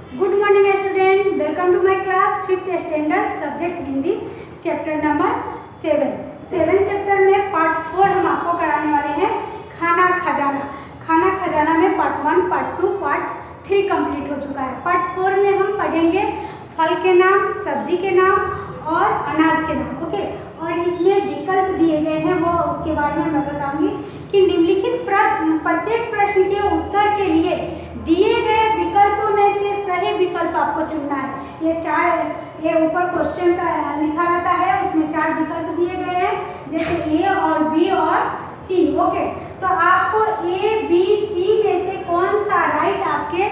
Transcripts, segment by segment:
Good morning student, welcome to my class 5th standard subject Hindi chapter number 7 chapter में part 4 हम आपको कराने वाले हैं खाना खजाना। खाना खजाना में पार्ट 1, पार्ट 2, पार्ट 3 कंप्लीट हो चुका है। पार्ट 4 में हम पढ़ेंगे फल के नाम, सब्जी के नाम और अनाज के नाम। ओके, और इसमें विकल्प दिए गए हैं, वो उसके बारे में मैं बताऊंगी कि निम्नलिखित प्रत्येक प्रश्न के उत्तर के लिए दिए गए विकल्पों में से सही विकल्प आपको चुनना है। ये ऊपर क्वेश्चन का लिखा रहता है, उसमें 4 विकल्प दिए गए हैं, जैसे ए और बी और सी। ओके, तो आपको ए बी सी में से कौन सा राइट आपके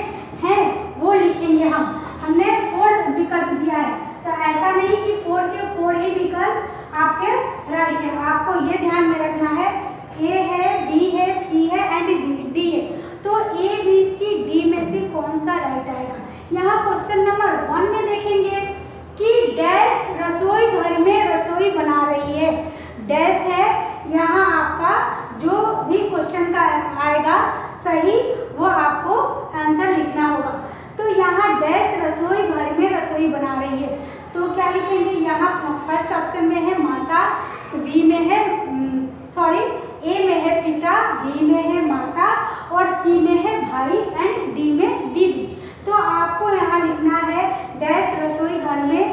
हैं वो लिखेंगे। हमने 4 विकल्प दिया है, तो ऐसा नहीं कि 4 के 4 ही विकल्प आपके राइट है। आपको ये ध्यान में रखना है, ए है, बी है, सी है एंड डी है। तो ए बी सी डी में से कौन सा राइट आएगा। यहाँ क्वेश्चन नंबर 1 में देखेंगे कि डैश रसोई घर में रसोई बना रही है। डैश है, यहाँ आपका जो भी क्वेश्चन का आएगा सही वो आपको आंसर लिखना होगा। तो यहाँ डैश रसोई घर में रसोई बना रही है, तो क्या लिखेंगे। यहाँ फर्स्ट ऑप्शन में है माता, बी में है ए में है पिता, बी में है माता और सी में है भाई एंड डी में दीदी। तो आपको यहाँ लिखना है डैश रसोई घर में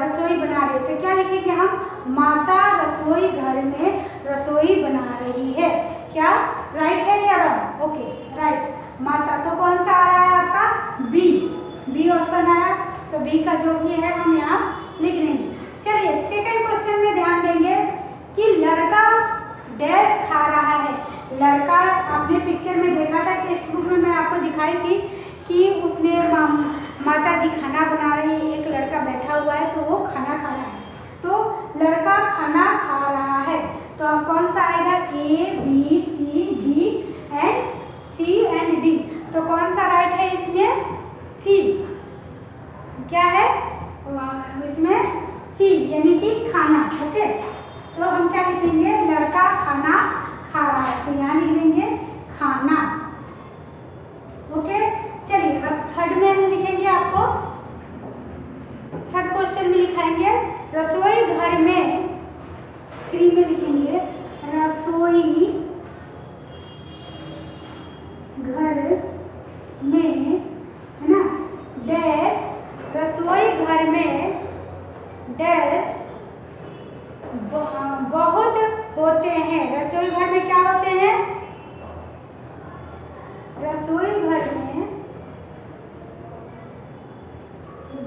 रसोई बना रही है। तो क्या लिखेंगे हम, माता रसोई घर में रसोई बना रही है। क्या राइट है या रॉन्ग। ओके, राइट माता। तो कौन सा आ रहा है आपका, बी ऑप्शन आया। तो बी का जो भी है हम यहाँ लिख देंगे। चलिए सेकंड क्वेश्चन में ध्यान देंगे कि लड़का डैश खा रहा है। लड़का आपने पिक्चर में देखा था, टेक्स्ट बुक में मैं आपको दिखाई थी कि उसमें माता जी खाना बना रही है, एक लड़का बैठा हुआ है तो वो खाना खा रहा है। तो लड़का खाना खा रहा है, तो अब कौन सा आएगा, A B C and D. तो कौन सा राइट है इसमें, सी। क्या है इसमें, सी यानी कि खाना। ओके, तो हम क्या लिखेंगे, लड़का खाना खा रहा है, तो यहाँ लिख देंगे खाना। ओके, चलिए अब थर्ड में हम लिखेंगे, आपको थर्ड क्वेश्चन में लिखाएंगे रसोई घर में, 3 में लिखेंगे रसोई घर में, है ना, डैश रसोई घर में डैश बहुत होते हैं। रसोई घर में क्या होते हैं, रसोई घर में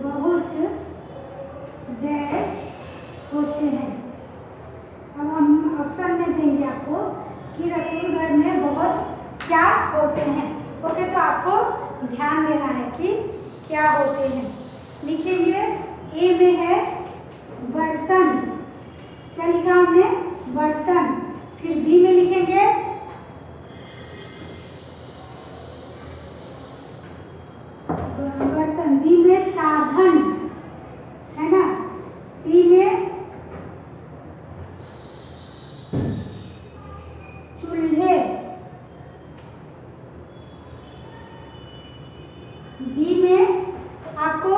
बहुत डैश होते हैं। अब हम ऑप्शन में देंगे आपको कि रसोई घर में बहुत क्या होते हैं। ओके, तो आपको ध्यान देना है कि क्या होते हैं। लिखेंगे ए में है बर्तन, क्या लिखा हमने, बर्तन। फिर बी में लिखेंगे बर्तन, बी में साधन, है ना, सी में चूल्हे, डी में आपको,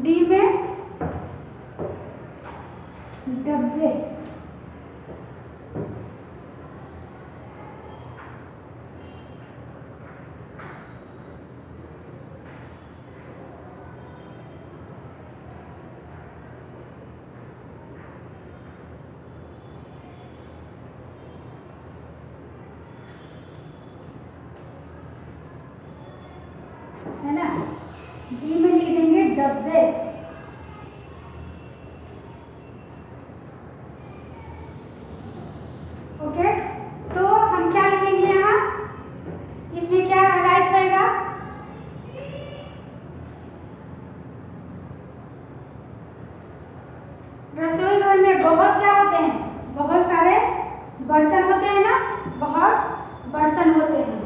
डी में डब्बे। है ना, डी में लिख देंगे डब्बे। ओके, तो हम क्या लिखेंगे यहाँ, इसमें क्या राइट रहेगा, रसोई घर में बहुत क्या होते हैं, बहुत सारे बर्तन होते हैं ना, बहुत बर्तन होते हैं।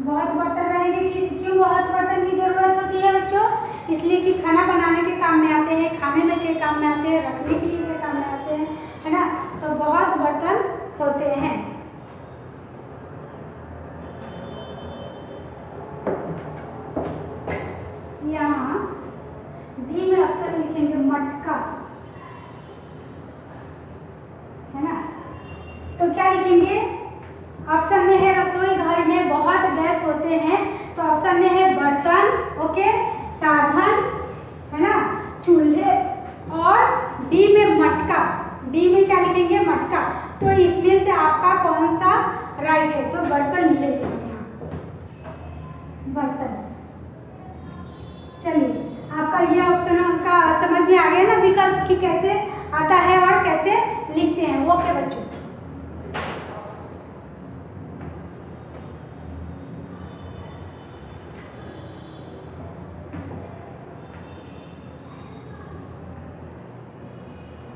बहुत बर्तन रहेंगे, क्यों बहुत बर्तन की जरूरत होती है बच्चों, इसलिए कि खाना बनाने के काम में आते हैं, खाने में के काम में आते हैं, रखने के लिए के काम में आते हैं, है ना। तो बहुत बर्तन होते हैं। क्या लिखेंगे? ऑप्शन में है रसोई घर में बहुत गैस होते हैं, तो ऑप्शन में है बर्तन, ओके, साधन, है ना, चूल्हे, और डी में मटका। डी में क्या लिखेंगे? मटका। तो इसमें से आपका कौन सा राइट है? तो बर्तन लिखेंगे हम यहाँ, बर्तन। चलिए, आपका ये ऑप्शन का समझ में आ गया ना विकल्प कि कैसे आता है और कैसे लिखते हैं। ओके बच्चों,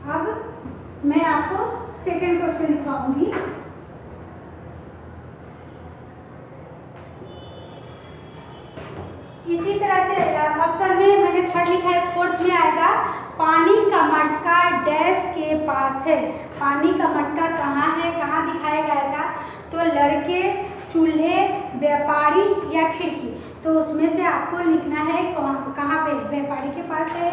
अब मैं आपको सेकंड क्वेश्चन लिखवाऊंगी। इसी तरह से ऑप्शन में मैंने थर्ड लिखा है, फोर्थ में आएगा पानी का मटका डैश के पास है। पानी का मटका कहाँ है, कहाँ दिखाया गया था? तो लड़के, चूल्हे, व्यापारी या खिड़की। तो उसमें से आपको लिखना है कहाँ पे, व्यापारी के पास है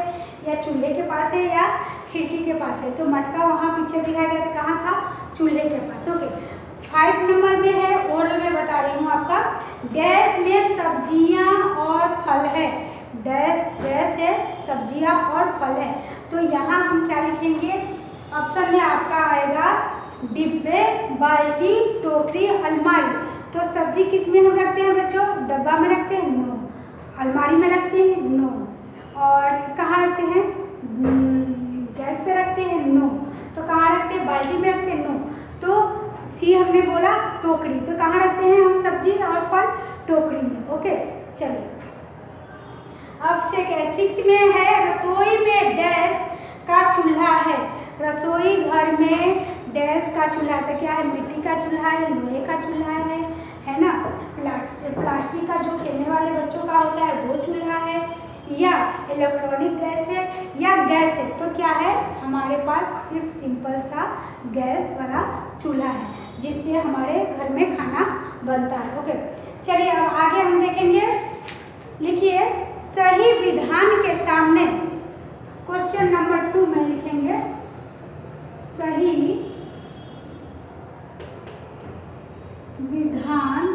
या चूल्हे के पास है या खिड़की के पास है। तो मटका वहाँ पिक्चर दिखाया गया था, कहाँ था? चूल्हे के पास। ओके, 5 नंबर में है, ओरल में बता रही हूँ आपका, डैश में सब्जियाँ और फल है। डैश है, सब्जियाँ और फल है। तो यहाँ हम क्या लिखेंगे? ऑप्शन में आपका आएगा डिब्बे, बाल्टी, टोकरी, अलमारी। तो सब्जी किस में हम रखते हैं बच्चों? डब्बा में रखते हैं? नो। अलमारी में रखते हैं? नो। और कहाँ रखते हैं? गैस पे रखते हैं? नो। तो कहाँ रखते हैं? बाल्टी में रखते हैं? नो। तो सी हमने बोला टोकरी। तो कहाँ रखते हैं हम सब्जी और फल? टोकरी में। ओके, चलिए अब 6 में है, रसोई में डैश का चूल्हा है। रसोई घर में डैश का चूल्हा, तो क्या है? मिट्टी का चूल्हा है, लोहे का चूल्हा है ना, प्लास्टिक का जो खेलने वाले बच्चों का होता है वो चूल्हा है, या इलेक्ट्रॉनिक गैस है, या गैस है। तो क्या है? हमारे पास सिर्फ सिंपल सा गैस वाला चूल्हा है जिसमें हमारे घर में खाना बनता है। ओके, चलिए अब आगे हम देखेंगे। लिखिए, सही विधान के सामने, क्वेश्चन नंबर 2 में लिखेंगे, सही विधान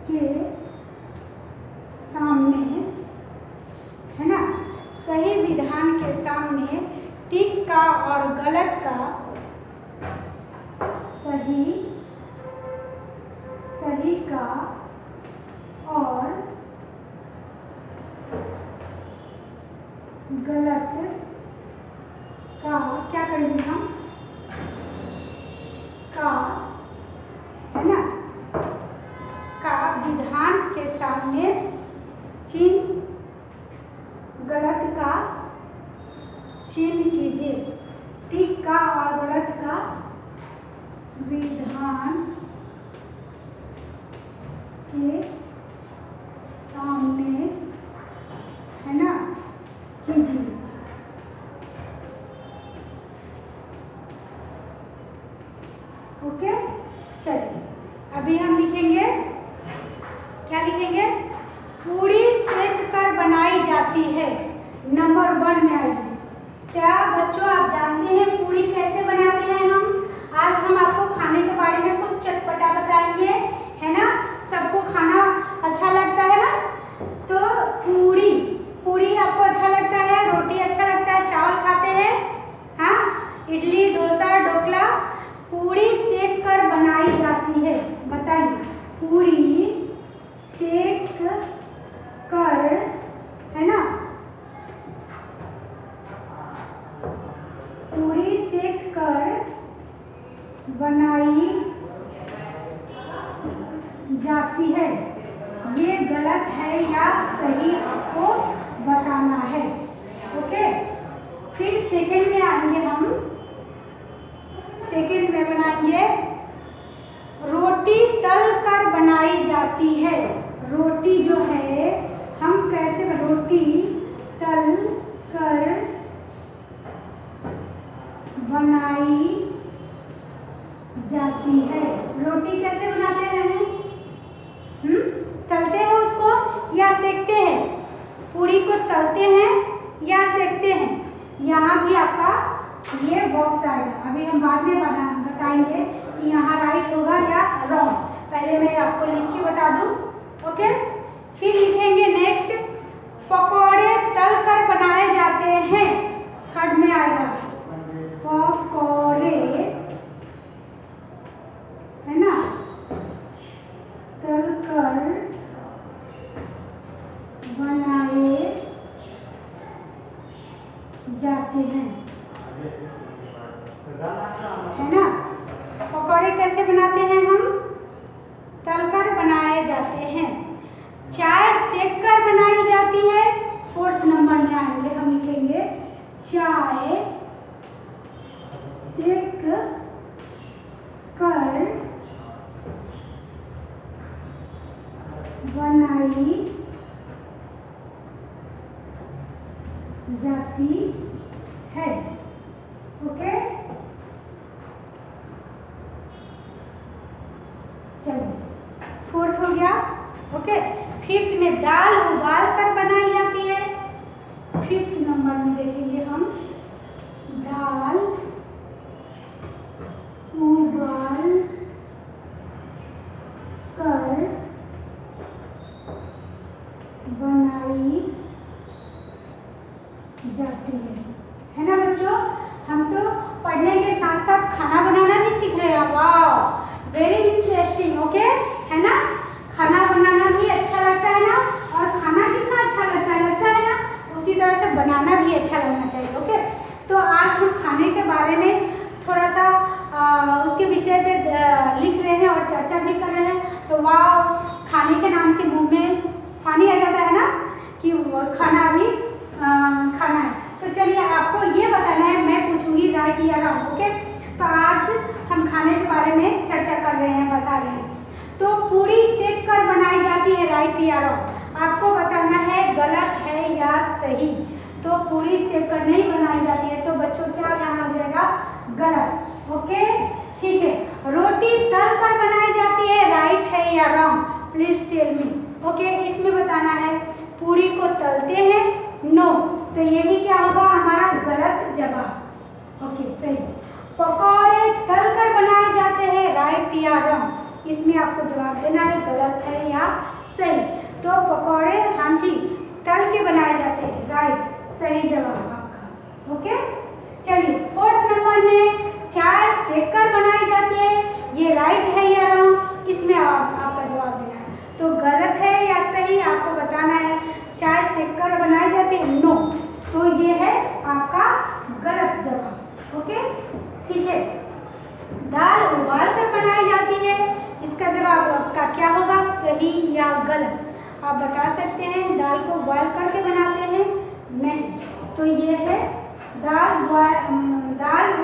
के सामने, है ना, सही विधान के सामने ठीक का और गलत का, सही का और गलत का क्या करेंगे हम? का, है ना, का विधान के सामने चिन्ह, गलत का चिन्ह कीजिए। ठीक का और गलत का विधान के सामने, है ना, कीजिए। ओके, चलिए अभी हम लिखेंगे, क्या लिखेंगे? पूरी सेक कर बनाई जाती है। नंबर 1 में आइए। क्या बच्चों आप जानते हैं पूरी कैसे बनाते हैं हम? आज हम आपको खाने के बारे में कुछ चटपटा बताएंगे, है ना। सबको खाना अच्छा लगता है ना, तो पूरी आपको अच्छा लगता है, रोटी अच्छा लगता है, चावल खाते हैं, हाँ, इडली, डोसा, ढोकला, पूरी सेक कर बनाई जाती है। बताइए, पूरी सेक कर, है ना, पूरी सेक कर बनाई जाती है। ये गलत है या सही आपको बताना है। ओके, फिर सेकंड में आएंगे हम। सेकंड में बनाएंगे, रोटी तल कर बनाई जाती है। रोटी जो है हम कैसे, रोटी तल कर बनाई जाती है। रोटी कैसे बनाते हैं? तलते हैं उसको या सेकते हैं? पूरी को तलते हैं या सेकते हैं? यहाँ भी आपका ये बॉक्स आएगा। अभी हम बाद में बताएंगे कि यहाँ राइट होगा या रॉन्ग, पहले मैं आपको लिख के बता दूँ। ओके, फिर लिखेंगे नेक्स्ट, पकौड़े तल कर बनाए जाते हैं। थर्ड में आएगा पकौड़े, है ना, तल कर बनाए जाते हैं, है ना। पकौड़े कैसे बनाते हैं हम? तलकर बनाए जाते हैं। चाय सेक कर बनाई जाती है। फोर्थ नंबर में आएंगे, हम लिखेंगे चाय सेक कर बनाई जाती है। ओके, चलिए फोर्थ हो गया। ओके, फिफ्थ में दाल उबाल कर बनाई जाती है। फिफ्थ नंबर में देखेंगे हम, दाल उबाल कर बनाई जाती है ना बच्चों। हम तो पढ़ने के साथ साथ खाना बनाना भी सीख रहे हैं। वाह, वेरी इंटरेस्टिंग। ओके, है ना, खाना बनाना भी अच्छा लगता है ना, और खाना कितना अच्छा लगता है ना, उसी तरह से बनाना भी अच्छा लगना चाहिए। ओके, तो आज हम खाने के बारे में थोड़ा सा उसके विषय पे लिख रहे हैं और चर्चा भी कर रहे हैं। तो वाह, खाने के नाम से मुंह में पानी आ जाता है ना, कि खाना भी खाना है। तो चलिए, आपको ये बताना है, मैं पूछूंगी राइट या रॉन्ग। ओके, तो आज हम खाने के बारे में चर्चा कर रहे हैं, बता रहे हैं। तो पूरी सेक कर बनाई जाती है, राइट या रॉन्ग, आपको बताना है गलत है या सही। तो पूरी सेक कर नहीं बनाई जाती है, तो बच्चों क्या यहाँ हो जाएगा? गलत। ओके, ठीक है। रोटी तल कर बनाई जाती है, राइट है या wrong? Please tell me. Okay, इसमें बताना है पूरी को तलते हैं, नो, तो ये भी क्या होगा? हमारा गलत जवाब। ओके, सही। पकौड़े तल कर बनाए जाते हैं, राइट या रॉन्ग? इसमें आपको जवाब देना है गलत है या सही। तो पकौड़े, हाँ जी, तल के बनाए जाते हैं, राइट, सही जवाब आपका। ओके, चलिए फोर्थ नंबर में चाय सेक कर बनाई जाती है, ये राइट है या रॉन्ग? इसमें आपका जवाब देना है। तो गलत है या सही आपको बताना है। चाय सेक कर बनाई जाती है, नो, तो ये है आपका गलत जवाब। ओके, ठीक है। दाल उबाल कर बनाई जाती है, इसका जवाब आपका क्या होगा? सही या गलत? आप बता सकते हैं। दाल को बॉयल करके बनाते हैं, नहीं, तो ये है दाल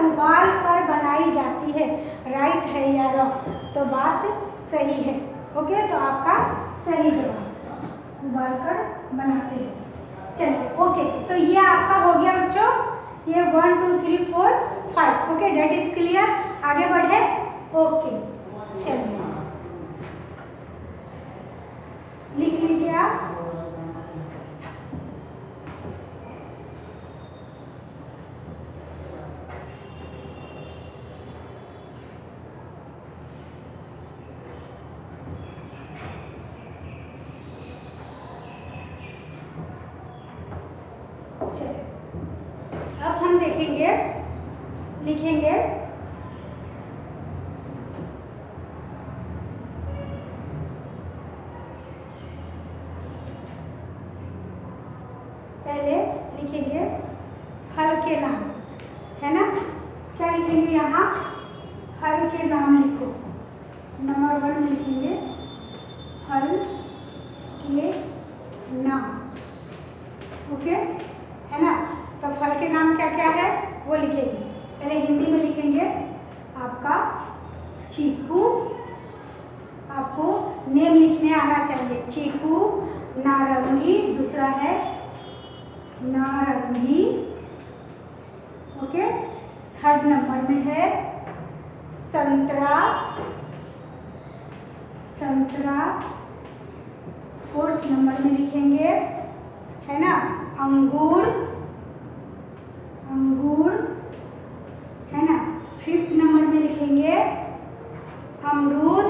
उबाल कर बनाई जाती है, राइट है या रॉन्ग? तो बात सही है। ओके, तो आपका सही जवाब, उबाल कर बनाते हैं। चलिए, ओके, तो ये आपका हो गया बच्चों, ये 1 2 3 4 5। Okay, date is clear. आगे बढ़े। ओके, चलिए लिख लीजिए आप। चलिए, अब हम देखेंगे, लिखेंगे पहले लिखेंगे फल के नाम, है ना। क्या लिखेंगे यहाँ? फल के नाम लिखो। नंबर 1 लिखेंगे फल के नाम। ओके, है ना। तो फल के नाम क्या क्या है वो लिखेंगे। पहले हिंदी में लिखेंगे आपका चीकू, आपको नेम लिखने आना चाहिए। चीकू, नारंगी, दूसरा है नारंगी। ओके, थर्ड नंबर में है संतरा, संतरा। फोर्थ नंबर में लिखेंगे, है ना, अंगूर, अंगूर। लिखेंगे अमरूद,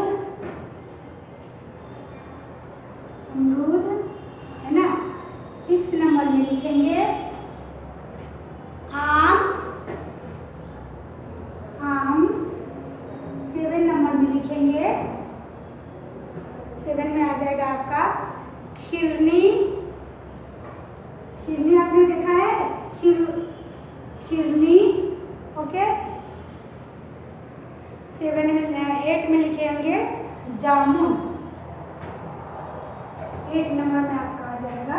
अमरूद है ना। 6 नंबर में लिखेंगे आम, आम। 7 नंबर में लिखेंगे, 7 में आ जाएगा आपका खिरनी, खिरनी आपने देखा है, खिरनी। ओके। 8 में लिखेंगे जामुन, 8 नंबर में आपका आ जाएगा।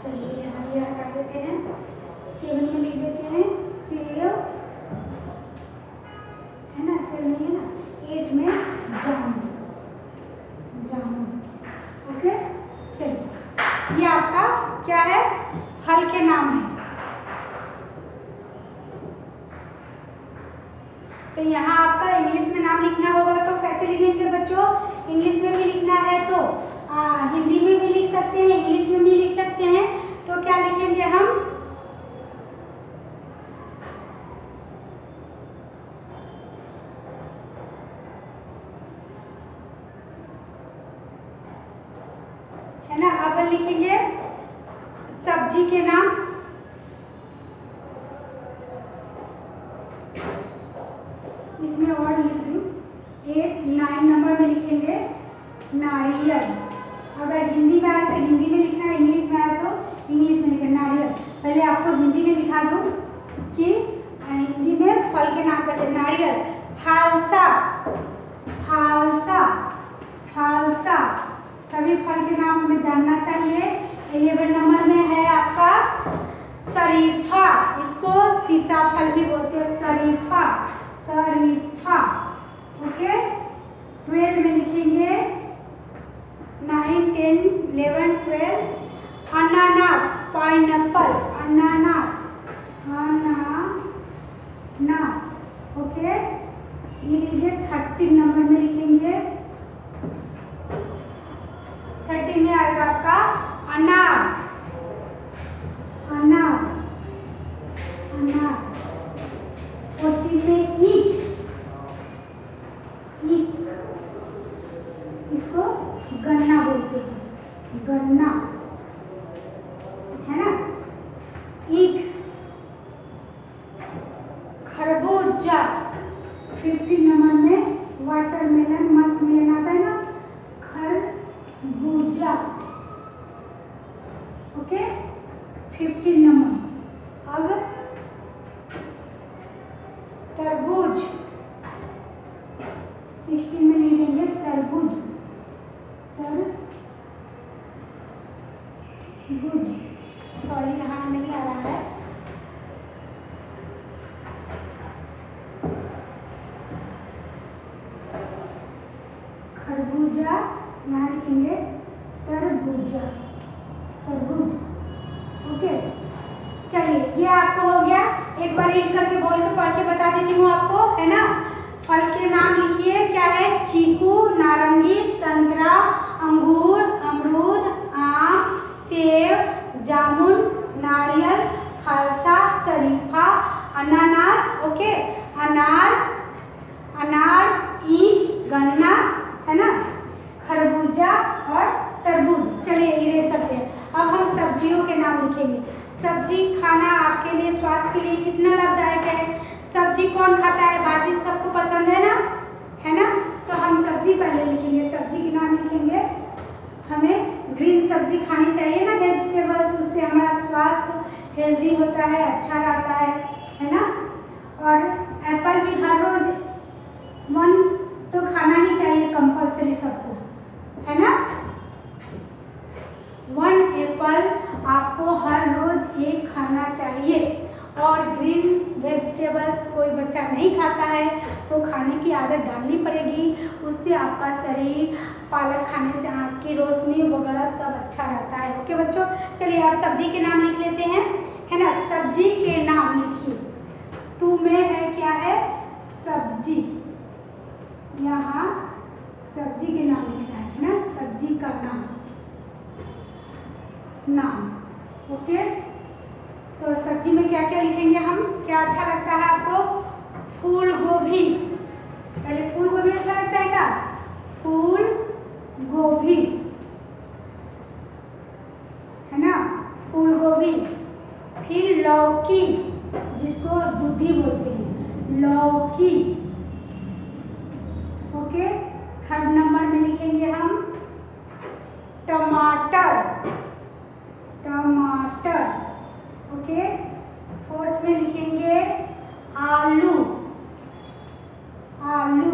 चलिए यहाँ ये हटा देते हैं, 7 में लिख देते हैं सेब, है ना, सेब नहीं है ना। 8 में जामुन, जामुन। ओके। चलिए ये आपका क्या है, फल के नाम है। तो यहाँ आपका इंग्लिश में नाम लिखना होगा, तो कैसे लिखेंगे बच्चों, इंग्लिश में भी लिखना है तो हिंदी में भी लिख सकते हैं, इंग्लिश में भी लिख सकते हैं। तो क्या लिखेंगे हम, है ना। अब लिखेंगे सब्जी के नाम, इसमें और लिख दूँ। 8 9 नंबर में लिखेंगे नारियल। अगर हिंदी में आए तो हिंदी में लिखना है, इंग्लिश में आए तो इंग्लिश में लिखना नारियल। पहले आपको हिंदी में लिखा दूँ कि हिंदी में फल के नाम कैसे, नारियल, फालसा, फालसा, फालसा। सभी फल के नाम हमें जानना चाहिए। 11 नंबर में है आपका शरीफा, इसको सीताफल भी बोलते हैं, शरीफा, शरीफा। ओके। 12 में लिखेंगे 9 10 11 12 अनानास, पाइनएप्पल, अनानास, अनानास। ओके। ये लीजिए 13 नंबर में लिखेंगे, 13 में आएगा आपका अनार, अनार, अनार। 14 में ईख, ईख, इसको गन्ना बोलते हैं, गन्ना, है ना। ईख। खरबूजा। 15 नंबर में वाटरमेलन, मस्त मेलन आता है ना, खरबूजा। ओके। 15 नंबर। अब तरबूज, 16 में ले लेंगे तरबूज, तरबूज। सॉरी यहाँ नहीं आ रहा है, खरबूजा, यहाँ लिखेंगे तरबूजा, तरबूज। ओके। चलिए ये आपको हो गया। एक बार रीड करके बोल के पढ़ के बता देती हूँ आपको, है ना। फल के नाम लिखिए, क्या है, चीकू, नारंगी, संतरा, अंगूर, अमरूद, आम, सेब, जामुन, नारियल, फालसा, शरीफा, अनानास। ओके। अनार, अनार, ईख, गन्ना, है ना, खरबूजा और तरबूज। चलिए इरेज करते हैं। अब हम सब्जियों के नाम लिखेंगे। सब्जी खाना आपके लिए, स्वास्थ्य के लिए कितना लाभदायक है। सब्जी कौन खाता है, भाजी सबको पसंद है ना, है ना। तो हम सब्जी पहले लिखेंगे, सब्जी के नाम लिखेंगे। हमें ग्रीन सब्जी खानी चाहिए ना, वेजिटेबल्स, उससे हमारा स्वास्थ्य हेल्दी होता है, अच्छा रहता है ना। और एप्पल भी हर रोज 1 तो खाना ही चाहिए कंपल्सरी सबको, है ना। 1 एप्पल आपको हर रोज 1 खाना चाहिए। और ग्रीन वेजिटेबल्स कोई बच्चा नहीं खाता है तो खाने की आदत डालनी पड़ेगी, उससे आपका शरीर, पालक खाने से आँख की रोशनी वगैरह सब अच्छा रहता है। ओके बच्चों। चलिए आप सब्जी के नाम लिख लेते हैं, है ना। सब्जी के नाम लिखिए। 2 में है, क्या है, सब्जी। यहाँ सब्जी के नाम लिखना है ना, सब्जी का नाम, नाम। ओके। क्या क्या लिखेंगे हम, क्या अच्छा लगता है आपको? फूल गोभी। पहले फूल गोभी अच्छा लगता है क्या? फूल गोभी, है ना, फूल गोभी। फिर लौकी, जिसको दूधी बोलते हैं, लौकी। ओके। थर्ड नंबर में लिखेंगे हम टमाटर, टमाटर। ओके। फोर्थ में लिखेंगे आलू, आलू।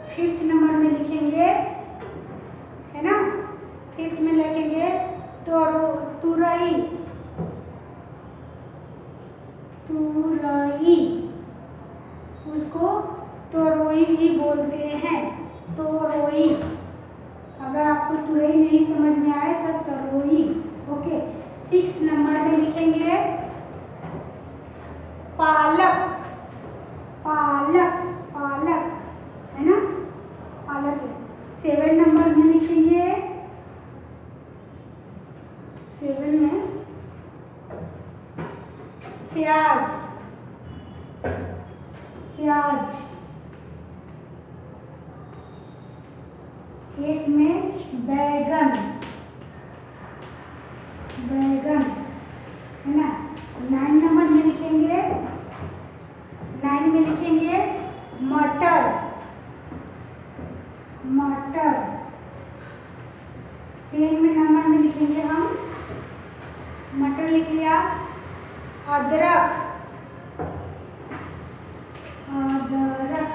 फिफ्थ नंबर में लिखेंगे, है ना, फिफ्थ में लिखेंगे तुरई, तुरई, उसको तोरई भी बोलते हैं, तोरई। अगर आपको तुरई नहीं समझ में आए तो तरोई। ओके। 6 नंबर में लिखेंगे पालक, पालक, पालक, है ना, पालक है। 7 नंबर में लिखेंगे, 7 में प्याज, प्याज। 8 में बैगन, बैगन, है ना। 9 नंबर में लिखेंगे, 9 में लिखेंगे मटर, मटर। 10 में नंबर में लिखेंगे हम, मटर लिख लिया। अदरक, अदरक।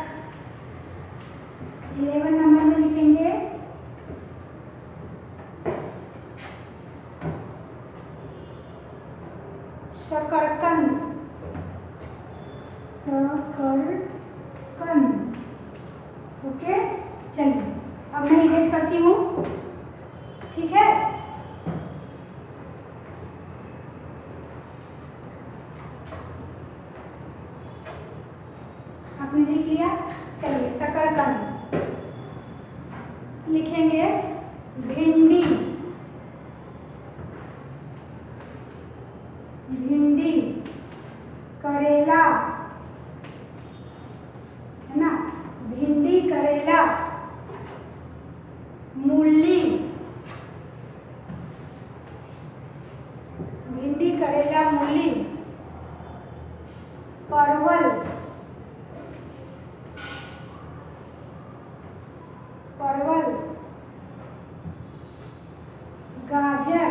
11 नंबर में लिखेंगे शकरकंद, शकरकंद। ओके। चलिए अब मैं इरेज करती हूँ, ठीक है। आपने लिख लिया। चलिए शकरकंद लिखेंगे, भिंडी, भिंडी। करेला, है ना, भिंडी, करेला। मूली, भिंडी, करेला, मूली। परवल, परवल। गाजर,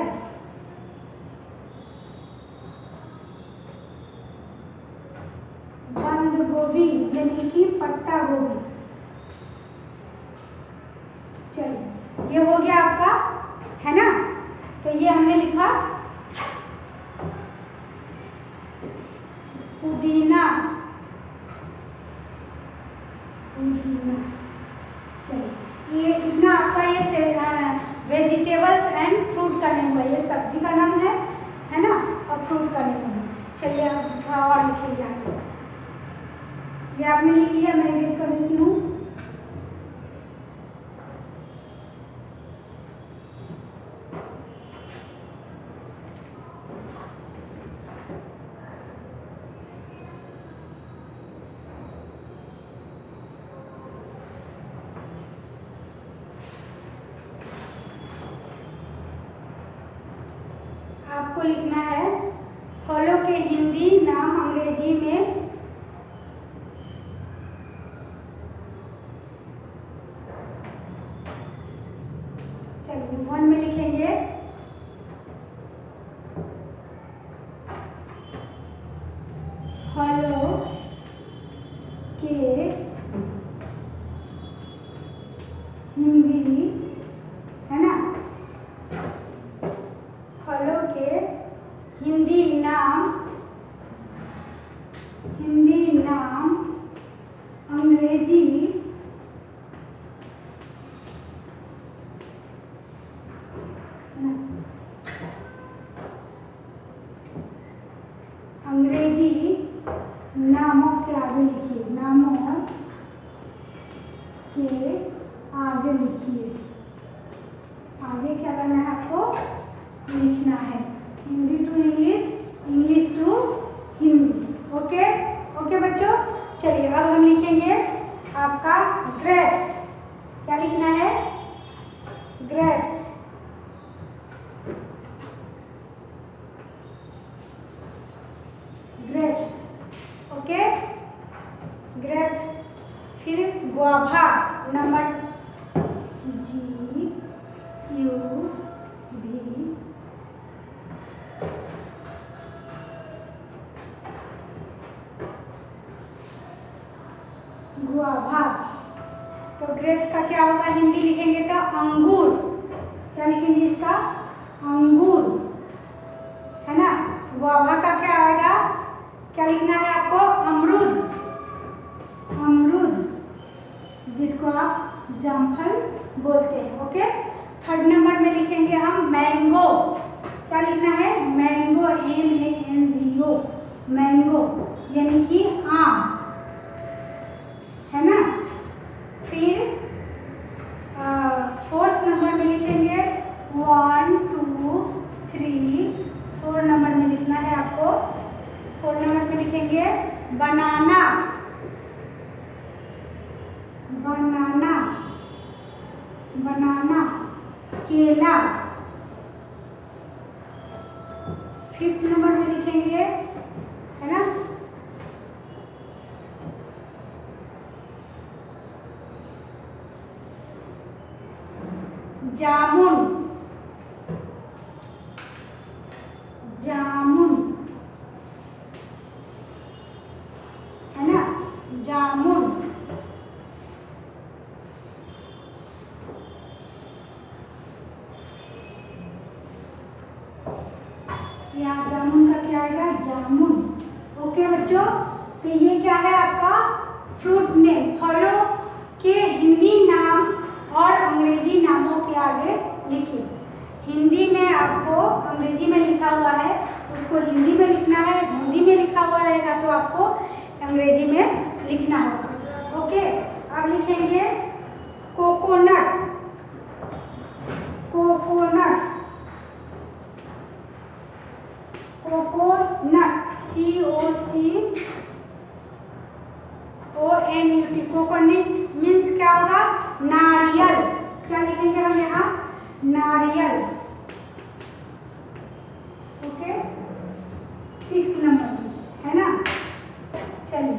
बंद गोभी यानी कि पत्ता गोभी। चलिए ये हो गया आपका, है ना। तो ये हमने लिखा पुदीना, पुदीना। चलिए ये इतना आपका ये वेजिटेबल्स एंड फ्रूट का नेम है, ये सब्जी का नाम है ना, और फ्रूट का नेम है। चलिए अब थोड़ा और लिखिए आगे। ये आपने लिख लिया, मैं इरेज कर देती हूँ। आपको लिखना है फलों के हिंदी नाम अंग्रेजी में। चलिए 1 में लिखेंगे फलों के हिंदी, है ना, फलों के हिंदी नाम, हिंदी नाम अंग्रेजी अंग्रेजी नामों के आगे लिखिए, नामों के आगे लिखिए। आगे क्या करना है आपको, लिखना है Hindi to English, English to चलिए अब हम लिखेंगे आपका ग्रेप्स। क्या लिखना है? ग्रेप्स। Grapes, okay, grapes. फिर गुआभा, नंबर GUV, गुआभा। तो ग्रेप्स का क्या होगा? हिंदी लिखेंगे तो अंगूर। क्या लिखेंगे इसका? अंगूर, है ना। गुआभा का क्या आएगा? क्या लिखना है आपको? अमरूद। अमरूद, जिसको आप जामफल बोलते हैं, ओके। थर्ड नंबर में लिखेंगे हम मैंगो। क्या लिखना है? मैंगो, MANGO, मैंगो यानी कि आम, है ना। फिर फोर्थ नंबर में लिखेंगे 1 2 3, 4 नंबर में लिखना है आपको। 4 नंबर में लिखेंगे बनाना। बनाना, बनाना, केला। 5th नंबर में लिखेंगे, है ना, जामुन। जामुन, है ना, जामुन। यहाँ जामुन का क्या आएगा? जामुन, ओके बच्चों। तो ये क्या है आपका फ्रूट नेम, फलों के हिंदी नाम और अंग्रेजी नामों के आगे लिखिए। हिंदी में आपको अंग्रेजी में लिखा हुआ है उसको हिंदी में लिखना है, हिंदी में लिखा हुआ रहेगा तो आपको अंग्रेजी में लिखना होगा, ओके। अब लिखेंगे coconut. Coconut, coconut, COCONUT। Coconut means क्या होगा? नारियल। क्या लिखेंगे हम यहाँ? नारियल, ओके। 6 नंबर में, है ना। चलिए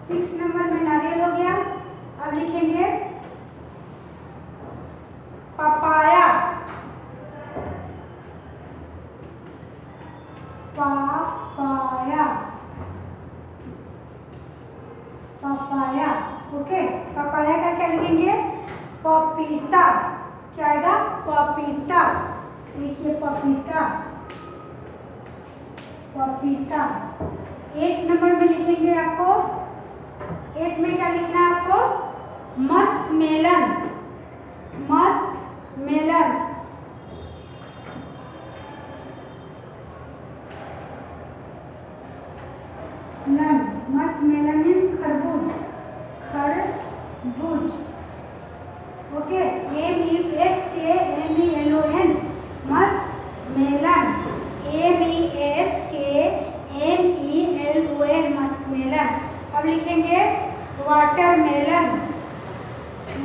6 नंबर में नारियल हो गया। अब लिखेंगे papaya. Papaya, papaya, okay. Papaya का क्या लिखेंगे? पपीता। क्या आएगा? पपीता, लिखिए पपीता, पपीता। 8 नंबर में लिखेंगे आपको, 8 में क्या लिखना है आपको? Musk melon. Musk melon, musk melon means खरबूज। खरबूज, okay. MESKMELON, musk melon. MESKMELON, musk melon. अब लिखेंगे वाटरमेलन।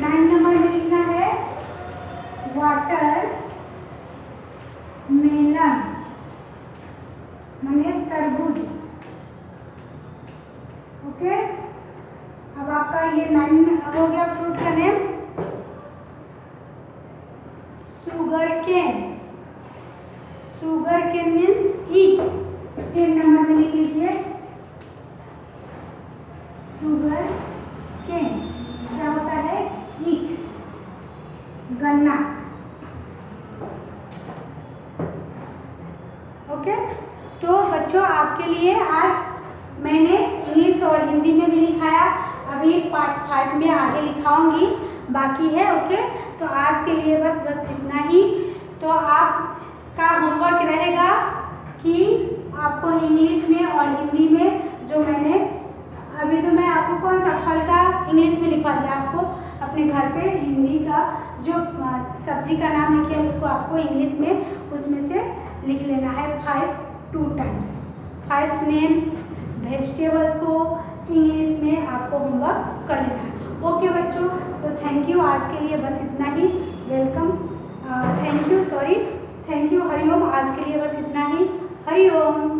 9 नंबर में लिखना है वाटरमेलन, माने तरबूज, ओके। अब आपका ये 9 हो गया फ्रूट का name. Sugar cane. Sugar cane means ईख। 10 नंबर में लिख लीजिए शुगर केन, क्या होता है? ईख, गन्ना, ओके। तो बच्चों आपके लिए आज मैंने इंग्लिश और हिंदी में भी लिखाया। अभी पार्ट 5 में आगे लिखाऊंगी, बाकी है, ओके। तो आज के लिए बस इतना ही। तो आपका होमवर्क रहेगा कि आपको इंग्लिश में और हिंदी में जो मैंने अभी तो मैं आपको कौन सा फल का इंग्लिश में लिखवा दिया, आपको अपने घर पे हिंदी का जो सब्जी का नाम लिखे है उसको आपको इंग्लिश में उसमें से लिख लेना है 5 2 टाइम्स। 5 नेम्स वेजिटेबल्स को इंग्लिश में आपको होमवर्क कर लेना है। ओके बच्चों, तो थैंक यू, आज के लिए बस इतना ही। Welcome, thank you, sorry, thank you, Hari Om. आज के लिए बस इतना ही, हरिओम।